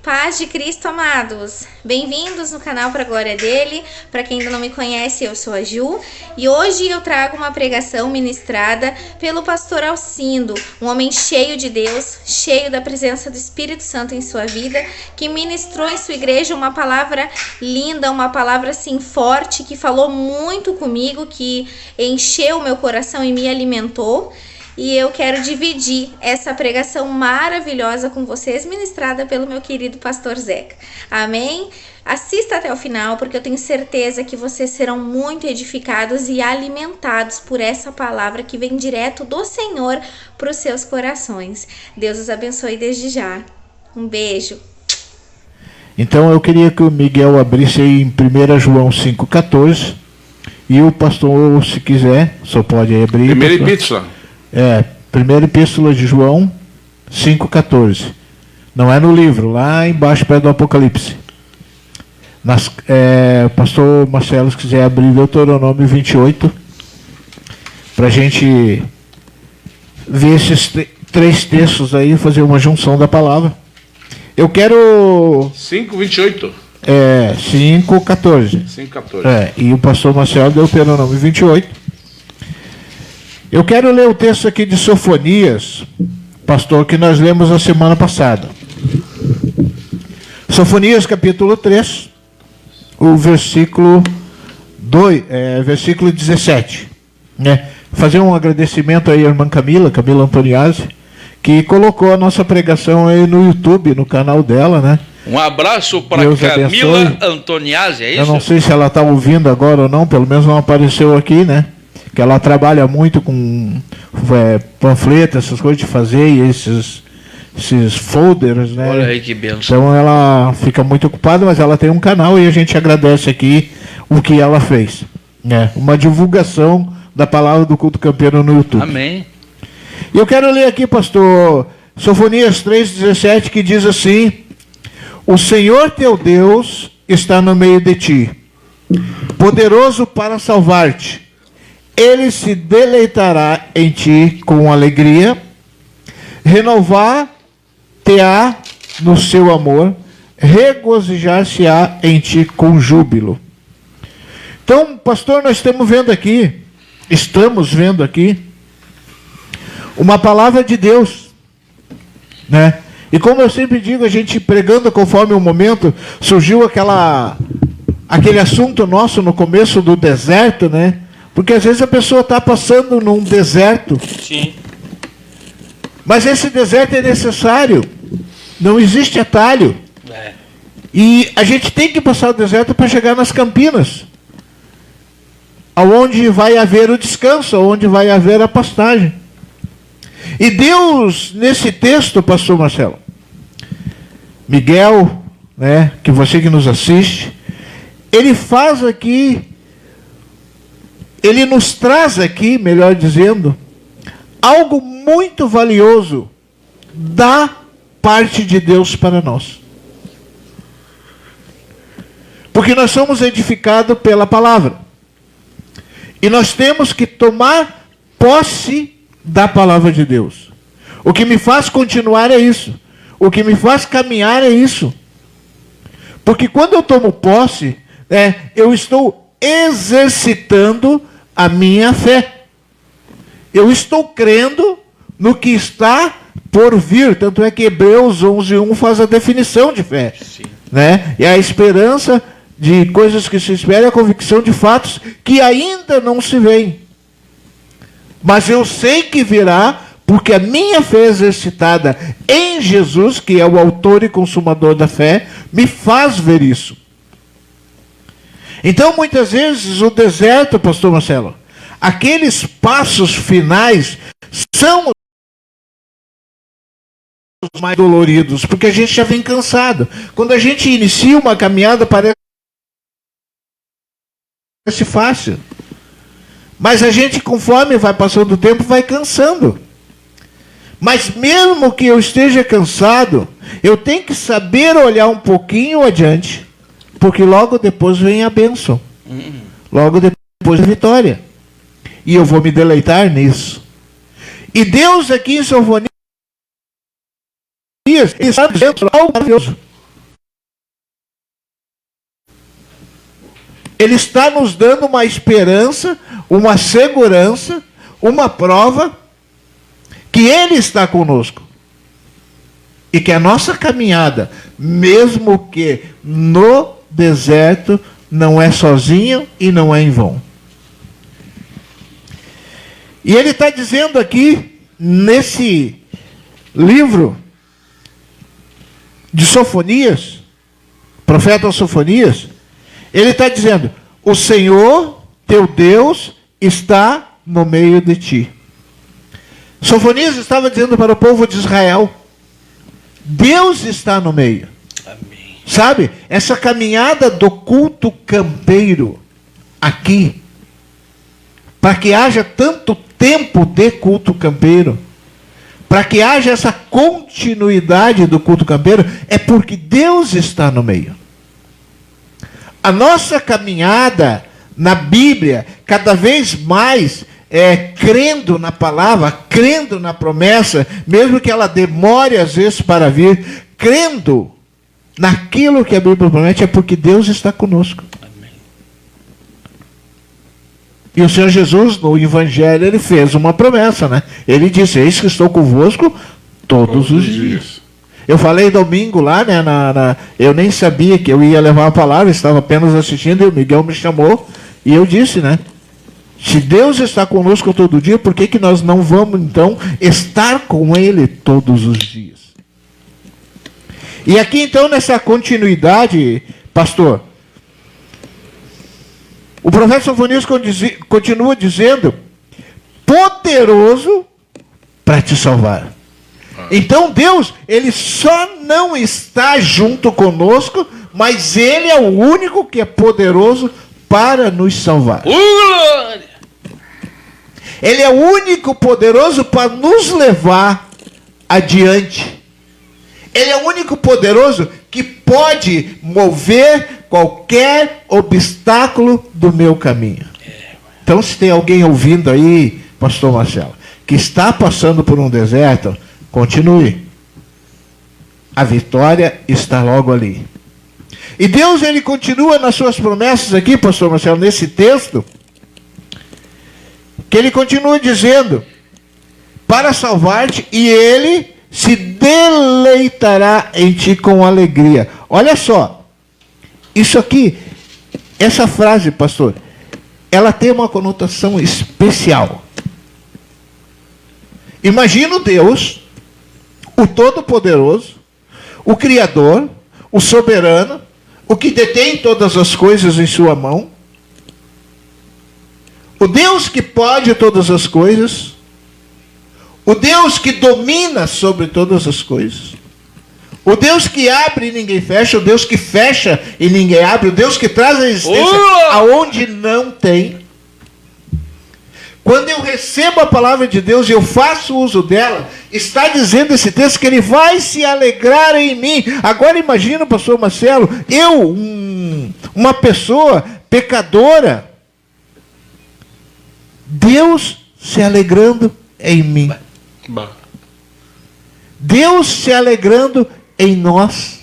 Paz de Cristo, amados! Bem-vindos no canal para a glória dele. Para quem ainda não me conhece, eu sou a Ju e hoje eu trago uma pregação ministrada pelo pastor Alcindo, um homem cheio de Deus, cheio da presença do Espírito Santo em sua vida, que ministrou em sua igreja uma palavra linda, uma palavra assim forte, que falou muito comigo, que encheu o meu coração e me alimentou. E eu quero dividir essa pregação maravilhosa com vocês, ministrada pelo meu querido pastor Zeca. Amém? Assista até o final, porque eu tenho certeza que vocês serão muito edificados e alimentados por essa palavra que vem direto do Senhor para os seus corações. Deus os abençoe desde já. Um beijo. Então eu queria que o Miguel abrisse aí em 1 João 5,14. E o pastor, se quiser, só pode abrir. Primeira epístola. Primeira epístola de João 5,14. Não é no livro, lá embaixo perto do Apocalipse. Pastor Marcelo, se quiser abrir Deuteronômio 28, para a gente ver esses três textos aí, fazer uma junção da palavra. Eu quero... 5,28. 5,14. 5,14. E o pastor Marcelo, Deuteronômio 28. Eu quero ler o texto aqui de Sofonias, pastor, que nós lemos a semana passada. Sofonias, capítulo 3, o versículo 17. Fazer um agradecimento aí à irmã Camila Antoniazzi, que colocou a nossa pregação aí no YouTube, no canal dela, né? Um abraço para Camila Antoniazzi, é isso? Eu não sei se ela está ouvindo agora ou não, pelo menos não apareceu aqui, né? Que ela trabalha muito com panfletos, essas coisas de fazer, e esses folders, né? Olha aí que bênção. Então ela fica muito ocupada, mas ela tem um canal e a gente agradece aqui o que ela fez, né? Uma divulgação da palavra do culto campeiro no YouTube. Amém. E eu quero ler aqui, pastor, Sofonias 3,17, que diz assim: o Senhor teu Deus está no meio de ti, poderoso para salvar-te. Ele se deleitará em ti com alegria, renovar-te-á no seu amor, regozijar-se-á em ti com júbilo. Então, pastor, nós estamos vendo aqui uma palavra de Deus, né? E como eu sempre digo, a gente pregando conforme o momento, surgiu aquele assunto nosso no começo do deserto, né? Porque às vezes a pessoa está passando num deserto. Sim. Mas esse deserto é necessário. Não existe atalho. E a gente tem que passar o deserto para chegar nas Campinas, aonde vai haver o descanso, aonde vai haver a pastagem. E Deus, nesse texto, pastor Marcelo, Miguel, né, que você que nos assiste, ele faz aqui... Ele nos traz aqui, melhor dizendo, algo muito valioso da parte de Deus para nós. Porque nós somos edificados pela palavra. E nós temos que tomar posse da palavra de Deus. O que me faz continuar é isso. O que me faz caminhar é isso. Porque quando eu tomo posse, eu estou exercitando a minha fé. Eu estou crendo no que está por vir. Tanto é que Hebreus 11:1 faz a definição de fé. Né? E a esperança de coisas que se esperam é a convicção de fatos que ainda não se veem. Mas eu sei que virá, porque a minha fé exercitada em Jesus, que é o autor e consumador da fé, me faz ver isso. Então, muitas vezes, o deserto, pastor Marcelo, aqueles passos finais são os mais doloridos, porque a gente já vem cansado. Quando a gente inicia uma caminhada, parece fácil. Mas a gente, conforme vai passando o tempo, vai cansando. Mas mesmo que eu esteja cansado, eu tenho que saber olhar um pouquinho adiante, porque logo depois vem a bênção. Logo depois a vitória. E eu vou me deleitar nisso. E Deus aqui em Sofonias, ele está dizendo algo maravilhoso. Ele está nos dando uma esperança, uma segurança, uma prova que Ele está conosco. E que a nossa caminhada, mesmo que no deserto, não é sozinho e não é em vão. E ele está dizendo aqui, nesse livro de Sofonias, profeta Sofonias, ele está dizendo: o Senhor, teu Deus, está no meio de ti. Sofonias estava dizendo para o povo de Israel: Deus está no meio. Amém. Sabe, essa caminhada do culto campeiro aqui, para que haja tanto tempo de culto campeiro, para que haja essa continuidade do culto campeiro, é porque Deus está no meio. A nossa caminhada na Bíblia, cada vez mais, crendo na palavra, crendo na promessa, mesmo que ela demore às vezes para vir, crendo naquilo que a Bíblia promete, é porque Deus está conosco. Amém. E o Senhor Jesus, no Evangelho, ele fez uma promessa, né? Ele disse: eis que estou convosco todos os dias. Eu falei domingo lá, né? Eu nem sabia que eu ia levar a palavra, estava apenas assistindo, e o Miguel me chamou, e eu disse, né? Se Deus está conosco todo dia, por que nós não vamos, então, estar com Ele todos os dias? E aqui, então, nessa continuidade, pastor, o profeta Sofonias continua dizendo: poderoso para te salvar. Então Deus, Ele só não está junto conosco, mas Ele é o único que é poderoso para nos salvar. Glória! Ele é o único poderoso para nos levar adiante. Ele é o único poderoso que pode mover qualquer obstáculo do meu caminho. Então, se tem alguém ouvindo aí, pastor Marcelo, que está passando por um deserto, continue. A vitória está logo ali. E Deus, ele continua nas suas promessas aqui, pastor Marcelo, nesse texto, que ele continua dizendo: para salvar-te, e ele se deleitará em ti com alegria. Olha só, isso aqui, essa frase, pastor, ela tem uma conotação especial. Imagina o Deus, o Todo-Poderoso, o Criador, o Soberano, o que detém todas as coisas em sua mão, o Deus que pode todas as coisas, o Deus que domina sobre todas as coisas, o Deus que abre e ninguém fecha, o Deus que fecha e ninguém abre, o Deus que traz a existência aonde não tem. Quando eu recebo a palavra de Deus e eu faço uso dela, está dizendo esse texto que Ele vai se alegrar em mim. Agora imagina, pastor Marcelo, eu, uma pessoa pecadora, Deus se alegrando em mim. Deus se alegrando em nós.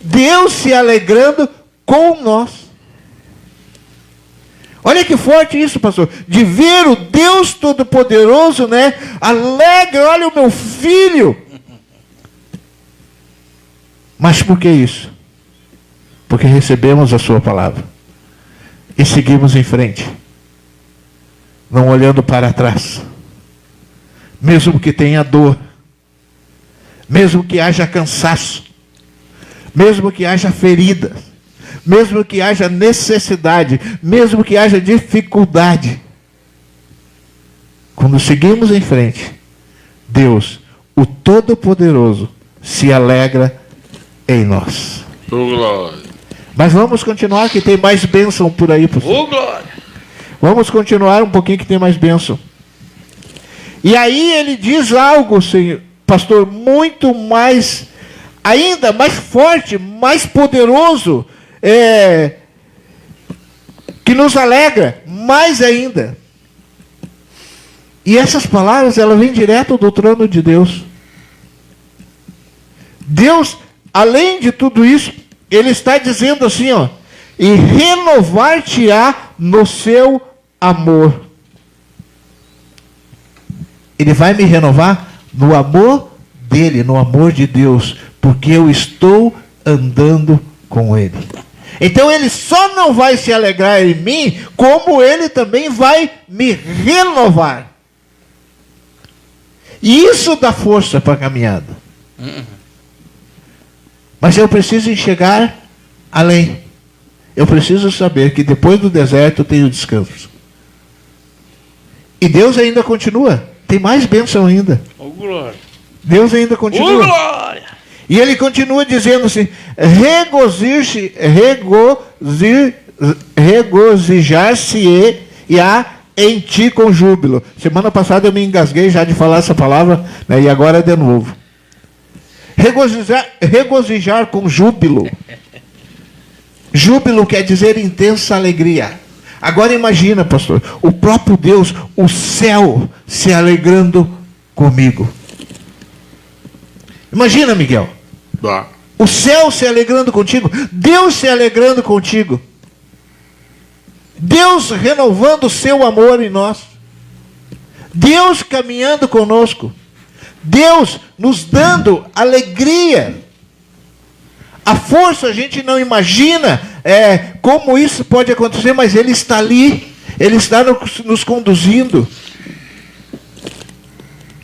Deus se alegrando com nós. Olha que forte isso, pastor. De ver o Deus Todo-Poderoso, né? Alegre, olha o meu filho. Mas por que isso? Porque recebemos a sua palavra. E seguimos em frente. Não olhando para trás. Mesmo que tenha dor. Mesmo que haja cansaço. Mesmo que haja feridas. Mesmo que haja necessidade, mesmo que haja dificuldade, quando seguimos em frente, Deus, o Todo-Poderoso, se alegra em nós. Glória! Mas vamos continuar, que tem mais bênção por aí, pastor. Glória! Vamos continuar um pouquinho, que tem mais bênção. E aí ele diz algo, senhor, pastor, muito mais, ainda mais forte, mais poderoso, que nos alegra mais ainda. E essas palavras, elas vêm direto do trono de Deus. Deus, além de tudo isso, Ele está dizendo assim, ó, e renovar-te-á no seu amor. Ele vai me renovar no amor dele, no amor de Deus, porque eu estou andando com ele. Então ele só não vai se alegrar em mim, como ele também vai me renovar. E isso dá força para a caminhada. Mas eu preciso enxergar além. Eu preciso saber que depois do deserto tem o descanso. E Deus ainda continua. Tem mais bênção ainda. Oh, glória. Deus ainda continua. Oh, glória. E ele continua dizendo assim: regozijar-se-á em ti com júbilo. Semana passada eu me engasguei já de falar essa palavra, né, e agora é de novo. Regozijar com júbilo. Júbilo quer dizer intensa alegria. Agora imagina, pastor, o próprio Deus, o céu, se alegrando comigo. Imagina, Miguel. O céu se alegrando contigo. Deus se alegrando contigo. Deus renovando o seu amor em nós. Deus caminhando conosco. Deus nos dando alegria. A força a gente não imagina como isso pode acontecer, mas Ele está ali. Ele está nos conduzindo.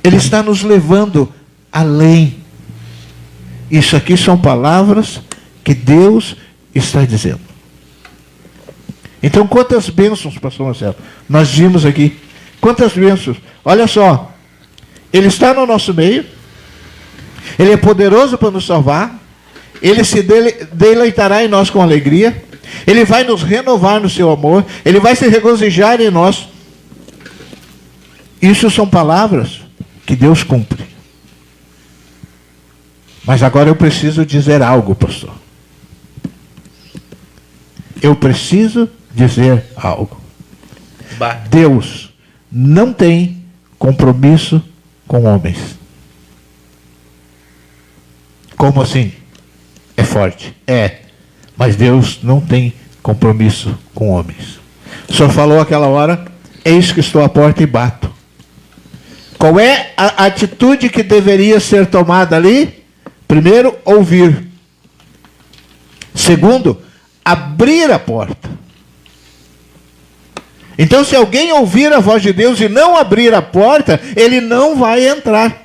Ele está nos levando além. Isso aqui são palavras que Deus está dizendo. Então, quantas bênçãos, pastor Marcelo, nós vimos aqui. Quantas bênçãos. Olha só. Ele está no nosso meio. Ele é poderoso para nos salvar. Ele se deleitará em nós com alegria. Ele vai nos renovar no seu amor. Ele vai se regozijar em nós. Isso são palavras que Deus cumpre. Mas agora eu preciso dizer algo, pastor. Eu preciso dizer algo. Deus não tem compromisso com homens. Como assim? É forte. É. Mas Deus não tem compromisso com homens. O senhor falou aquela hora, eis que estou à porta e bato. Qual é a atitude que deveria ser tomada ali? Primeiro, ouvir. Segundo, abrir a porta. Então, se alguém ouvir a voz de Deus e não abrir a porta, ele não vai entrar.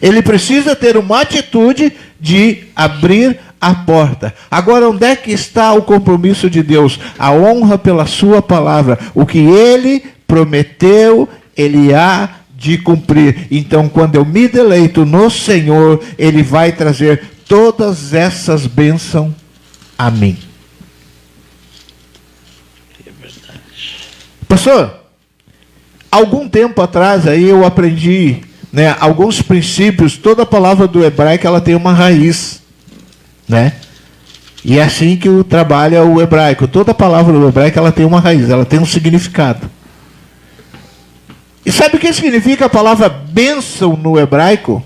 Ele precisa ter uma atitude de abrir a porta. Agora, onde é que está o compromisso de Deus? A honra pela sua palavra. O que Ele prometeu, Ele há de cumprir. Então, quando eu me deleito no Senhor, Ele vai trazer todas essas bênçãos a mim. Pastor, algum tempo atrás aí eu aprendi, né, alguns princípios. Toda palavra do hebraico ela tem uma raiz, né? E é assim que trabalha o hebraico. Toda palavra do hebraico ela tem uma raiz, ela tem um significado. E sabe o que significa a palavra bênção no hebraico?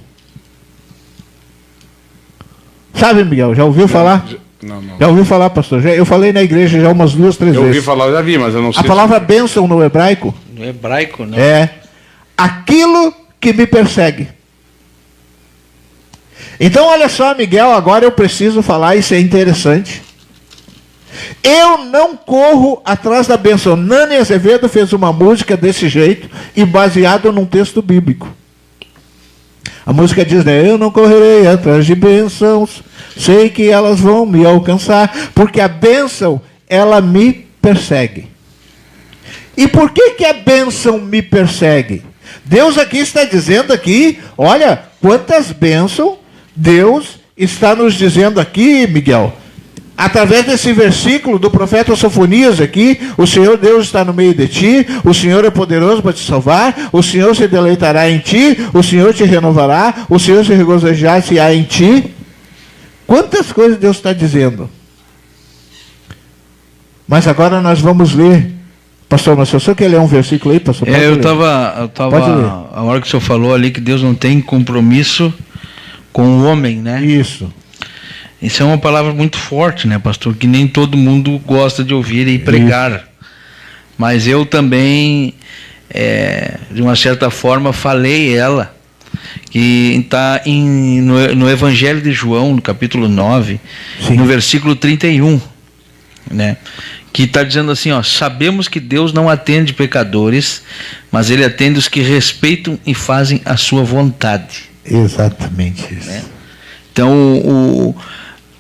Sabe, Miguel? Já ouviu falar? Não. Já ouviu falar, pastor? Eu falei na igreja já umas 2, 3 vezes. Eu ouvi falar, já vi, mas eu não sei. A palavra bênção no hebraico? No hebraico, não. É aquilo que me persegue. Então, olha só, Miguel, agora eu preciso falar, isso é interessante. Eu não corro atrás da bênção. Nani Azevedo fez uma música desse jeito e baseado num texto bíblico. A música diz, né? Eu não correrei atrás de bênçãos, sei que elas vão me alcançar, porque a bênção, ela me persegue. E por que a bênção me persegue? Deus aqui está dizendo aqui, olha, quantas bênçãos Deus está nos dizendo aqui, Miguel. Através desse versículo do profeta Sofonias aqui, o Senhor Deus está no meio de ti, o Senhor é poderoso para te salvar, o Senhor se deleitará em ti, o Senhor te renovará, o Senhor se regozijar-se-á em ti. Quantas coisas Deus está dizendo. Mas agora nós vamos ler. Pastor, mas o senhor quer ler um versículo aí, pastor? Eu estava a hora que o senhor falou ali que Deus não tem compromisso com o homem, né? Isso. Isso é uma palavra muito forte, né, pastor? Que nem todo mundo gosta de ouvir e pregar. Mas eu também, de uma certa forma, falei ela, que está no Evangelho de João, no capítulo 9, sim, no versículo 31, né? Que está dizendo assim, ó: sabemos que Deus não atende pecadores, mas Ele atende os que respeitam e fazem a sua vontade. Exatamente isso. Né? Então,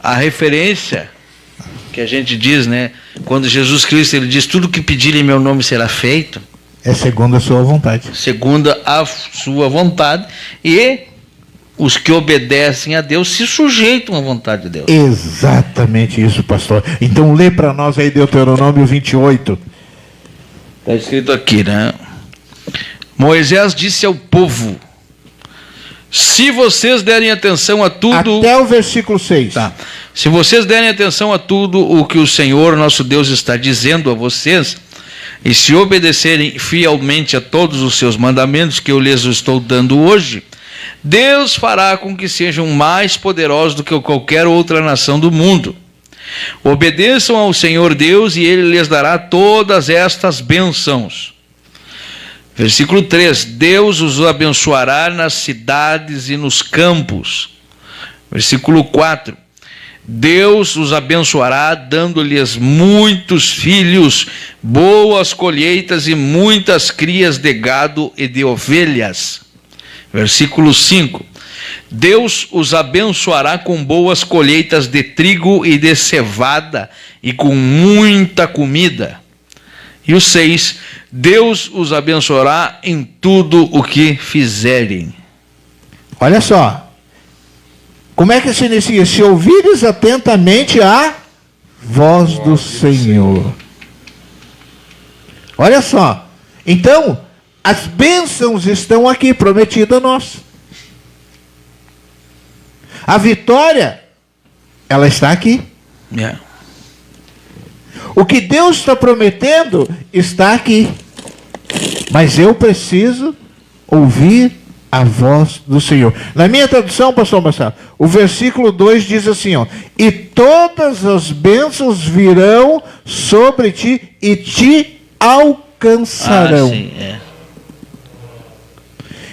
a referência que a gente diz, né, quando Jesus Cristo ele diz: tudo que pedirem em meu nome será feito, é segundo a sua vontade. Segundo a sua vontade, e os que obedecem a Deus se sujeitam à vontade de Deus. Exatamente isso, pastor. Então lê para nós aí Deuteronômio 28. Está escrito aqui, né? Moisés disse ao povo: se vocês derem atenção a tudo... Até o versículo 6. Tá. Se vocês derem atenção a tudo o que o Senhor, nosso Deus, está dizendo a vocês, e se obedecerem fielmente a todos os seus mandamentos que eu lhes estou dando hoje, Deus fará com que sejam mais poderosos do que qualquer outra nação do mundo. Obedeçam ao Senhor Deus e Ele lhes dará todas estas bênçãos. Versículo 3: Deus os abençoará nas cidades e nos campos. Versículo 4: Deus os abençoará, dando-lhes muitos filhos, boas colheitas e muitas crias de gado e de ovelhas. Versículo 5: Deus os abençoará com boas colheitas de trigo e de cevada e com muita comida. E o 6: Deus os abençoará em tudo o que fizerem. Olha só. Como é que se inicia? Se ouvires atentamente a voz do Senhor. Olha só. Então, as bênçãos estão aqui, prometidas a nós. A vitória, ela está aqui. Yeah. O que Deus está prometendo está aqui. Mas eu preciso ouvir a voz do Senhor. Na minha tradução, pastor Marcelo, o versículo 2 diz assim, ó: e todas as bênçãos virão sobre ti e te alcançarão. Sim, é.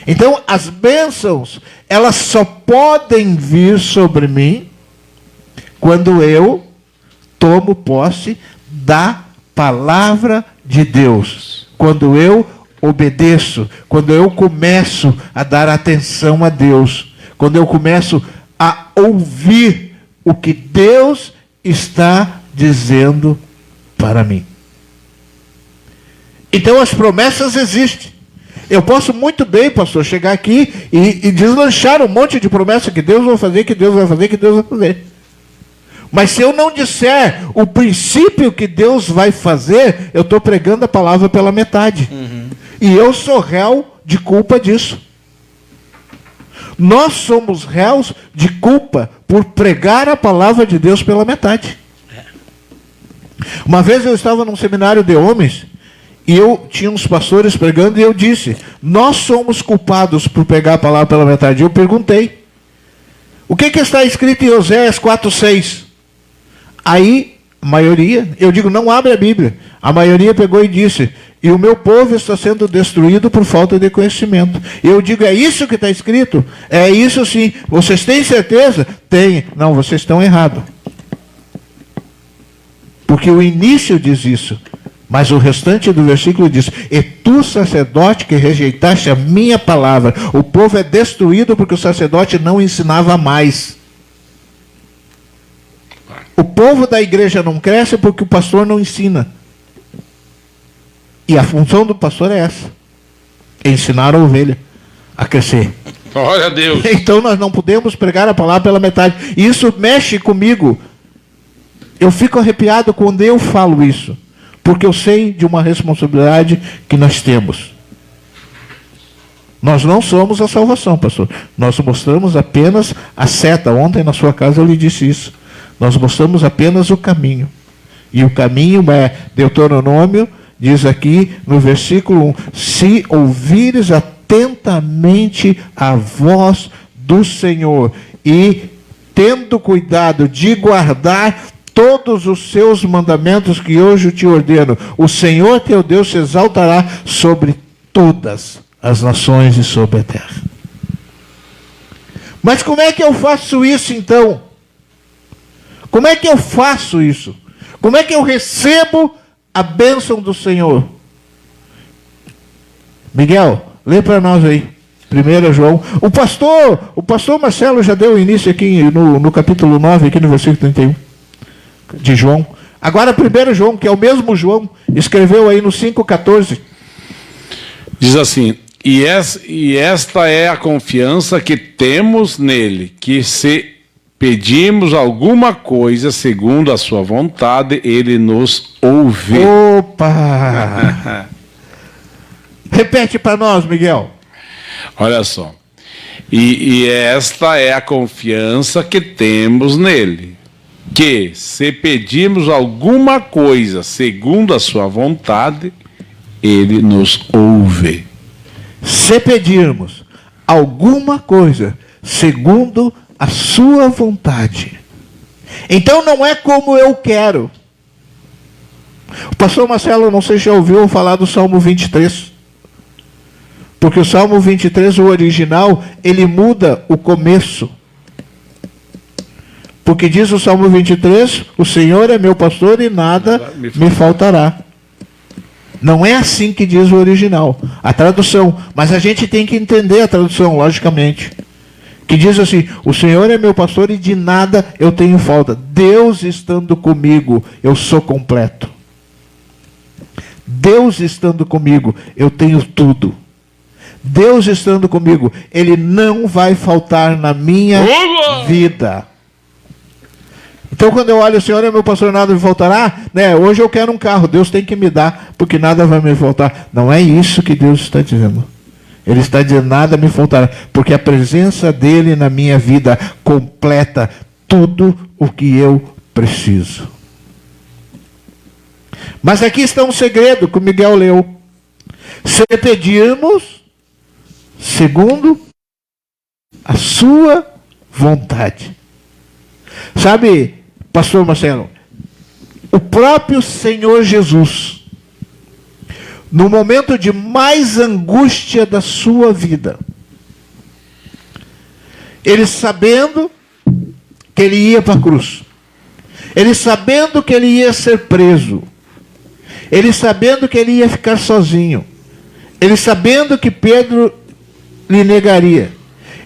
Então, as bênçãos, elas só podem vir sobre mim quando eu tomo posse da palavra de Deus. Quando eu obedeço, quando eu começo a dar atenção a Deus, quando eu começo a ouvir o que Deus está dizendo para mim. Então as promessas existem. Eu posso muito bem, pastor, chegar aqui e deslanchar um monte de promessas que Deus vai fazer, que Deus vai fazer, que Deus vai fazer. Mas se eu não disser o princípio que Deus vai fazer, eu estou pregando a palavra pela metade. Uhum. E eu sou réu de culpa disso. Nós somos réus de culpa por pregar a palavra de Deus pela metade. Uma vez eu estava num seminário de homens, e eu tinha uns pastores pregando, e eu disse: nós somos culpados por pregar a palavra pela metade. Eu perguntei: o que está escrito em Oséias 4:6? Aí, a maioria, eu digo, não abre a Bíblia. A maioria pegou e disse: e o meu povo está sendo destruído por falta de conhecimento. Eu digo, é isso que está escrito? É isso sim. Vocês têm certeza? Tem. Não, vocês estão errados. Porque o início diz isso. Mas o restante do versículo diz: e tu, sacerdote, que rejeitaste a minha palavra. O povo é destruído porque o sacerdote não ensinava mais. O povo da igreja não cresce porque o pastor não ensina. E a função do pastor é essa: ensinar a ovelha a crescer. Glória a Deus. Então nós não podemos pregar a palavra pela metade. E isso mexe comigo. Eu fico arrepiado quando eu falo isso. Porque eu sei de uma responsabilidade que nós temos. Nós não somos a salvação, pastor. Nós mostramos apenas a seta. Ontem na sua casa eu lhe disse isso. Nós mostramos apenas o caminho. E o caminho é Deuteronômio, diz aqui no versículo 1: se ouvires atentamente a voz do Senhor e tendo cuidado de guardar todos os seus mandamentos que hoje te ordeno, o Senhor teu Deus se exaltará sobre todas as nações e sobre a terra. Mas como é que eu faço isso então? Como é que eu faço isso? Como é que eu recebo a bênção do Senhor? Miguel, lê para nós aí. 1 João. O pastor Marcelo já deu início aqui no capítulo 9, aqui no versículo 31 de João. Agora 1 João, que é o mesmo João, escreveu aí no 5,14. Diz assim: e esta é a confiança que temos nele, que se pedimos alguma coisa segundo a sua vontade, ele nos ouve. Opa! Repete para nós, Miguel. Olha só. E esta é a confiança que temos nele, que se pedimos alguma coisa segundo a sua vontade, ele nos ouve. Se pedirmos alguma coisa segundo a sua vontade. Então não é como eu quero. O pastor Marcelo, não sei se já ouviu falar do Salmo 23. Porque o Salmo 23, o original, ele muda o começo. Porque diz o Salmo 23, o Senhor é meu pastor e nada me faltará. Não é assim que diz o original, a tradução. Mas a gente tem que entender a tradução, logicamente. Que diz assim: o Senhor é meu pastor e de nada eu tenho falta. Deus estando comigo, eu sou completo. Deus estando comigo, eu tenho tudo. Deus estando comigo, Ele não vai faltar na minha vida. Então quando eu olho, o Senhor é meu pastor, nada me faltará, né? Hoje eu quero um carro, Deus tem que me dar, porque nada vai me faltar. Não é isso que Deus está dizendo. Ele está dizendo, nada me faltará, porque a presença dEle na minha vida completa tudo o que eu preciso. Mas aqui está um segredo que o Miguel leu. Se pedirmos segundo a sua vontade. Sabe, pastor Marcelo, o próprio Senhor Jesus, no momento de mais angústia da sua vida, ele sabendo que ele ia para a cruz, ele sabendo que ele ia ser preso, ele sabendo que ele ia ficar sozinho, ele sabendo que Pedro lhe negaria,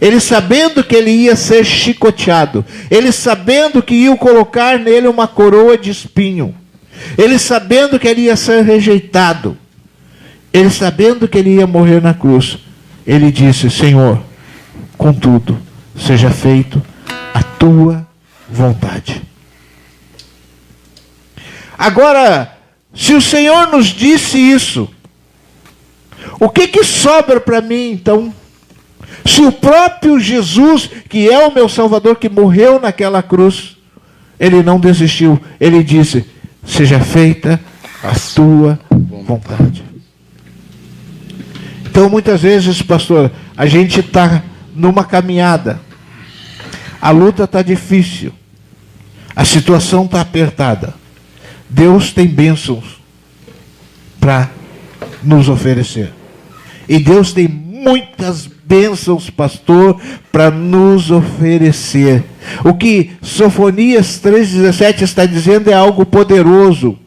ele sabendo que ele ia ser chicoteado, ele sabendo que iam colocar nele uma coroa de espinho, ele sabendo que ele ia ser rejeitado, ele sabendo que ele ia morrer na cruz, ele disse: Senhor, contudo, seja feito a tua vontade. Agora, se o Senhor nos disse isso, o que sobra para mim então? Se o próprio Jesus, que é o meu Salvador, que morreu naquela cruz, ele não desistiu, ele disse: seja feita a tua vontade. Então muitas vezes, pastor, a gente está numa caminhada, a luta está difícil, a situação está apertada, Deus tem bênçãos para nos oferecer, e Deus tem muitas bênçãos, pastor, para nos oferecer. O que Sofonias 3,17 está dizendo é algo poderoso.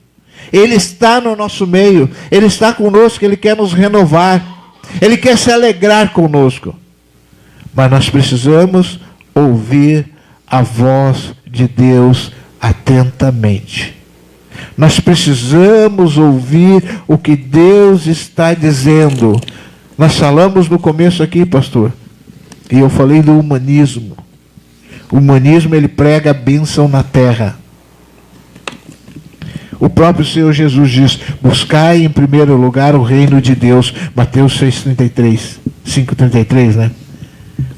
Ele está no nosso meio, Ele está conosco, Ele quer nos renovar, Ele quer se alegrar conosco. Mas nós precisamos ouvir a voz de Deus atentamente. Nós precisamos ouvir o que Deus está dizendo. Nós falamos no começo aqui, pastor, e eu falei do humanismo. O humanismo, ele prega a bênção na terra. O próprio Senhor Jesus diz: buscai em primeiro lugar o reino de Deus. Mateus 6,33, 5,33, né?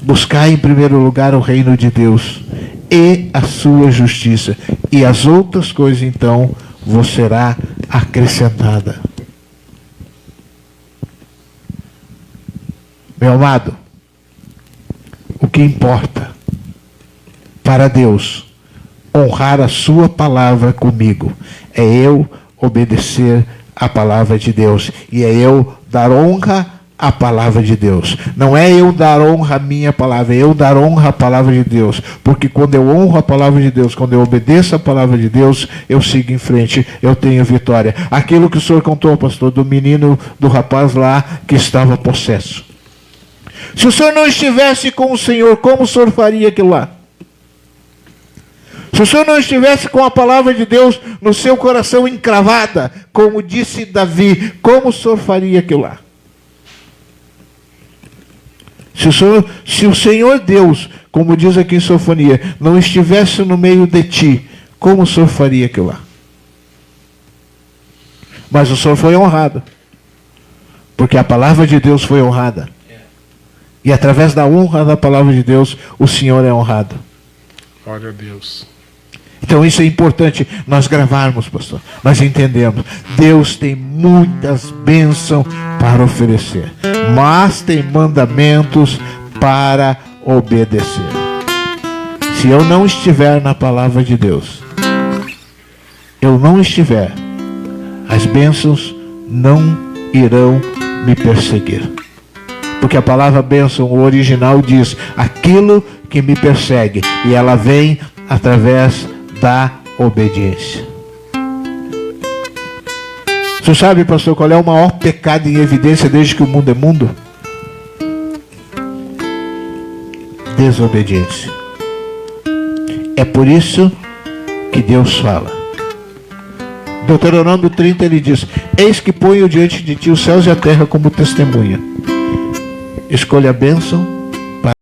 Buscai em primeiro lugar o reino de Deus e a sua justiça, e as outras coisas então vos será acrescentada. Meu amado, o que importa para Deus honrar a sua palavra comigo. É eu obedecer a palavra de Deus. E é eu dar honra à palavra de Deus. Não é eu dar honra à minha palavra, é eu dar honra à palavra de Deus. Porque quando eu honro a palavra de Deus, quando eu obedeço a palavra de Deus, eu sigo em frente, eu tenho vitória. Aquilo que o senhor contou, pastor, do menino, do rapaz lá que estava possesso. Se o senhor não estivesse com o Senhor, como o senhor faria aquilo lá? Se o senhor não estivesse com a palavra de Deus no seu coração encravada, como disse Davi, como o senhor faria aquilo lá? Se o Senhor Deus, como diz aqui em Sofonia, não estivesse no meio de ti, como o senhor faria aquilo lá? Mas o senhor foi honrado, porque a palavra de Deus foi honrada. E através da honra da palavra de Deus, o Senhor é honrado. Glória a Deus. Então isso é importante nós gravarmos, pastor. Nós entendemos. Deus tem muitas bênçãos para oferecer, mas tem mandamentos para obedecer. Se eu não estiver na palavra de Deus, as bênçãos não irão me perseguir. Porque a palavra bênção, o original diz, aquilo que me persegue. E ela vem através da obediência. Você sabe, pastor, qual é o maior pecado em evidência desde que o mundo é mundo? Desobediência. É por isso que Deus fala. Deuteronômio 30 ele diz: eis que ponho diante de ti os céus e a terra como testemunha. Escolha a bênção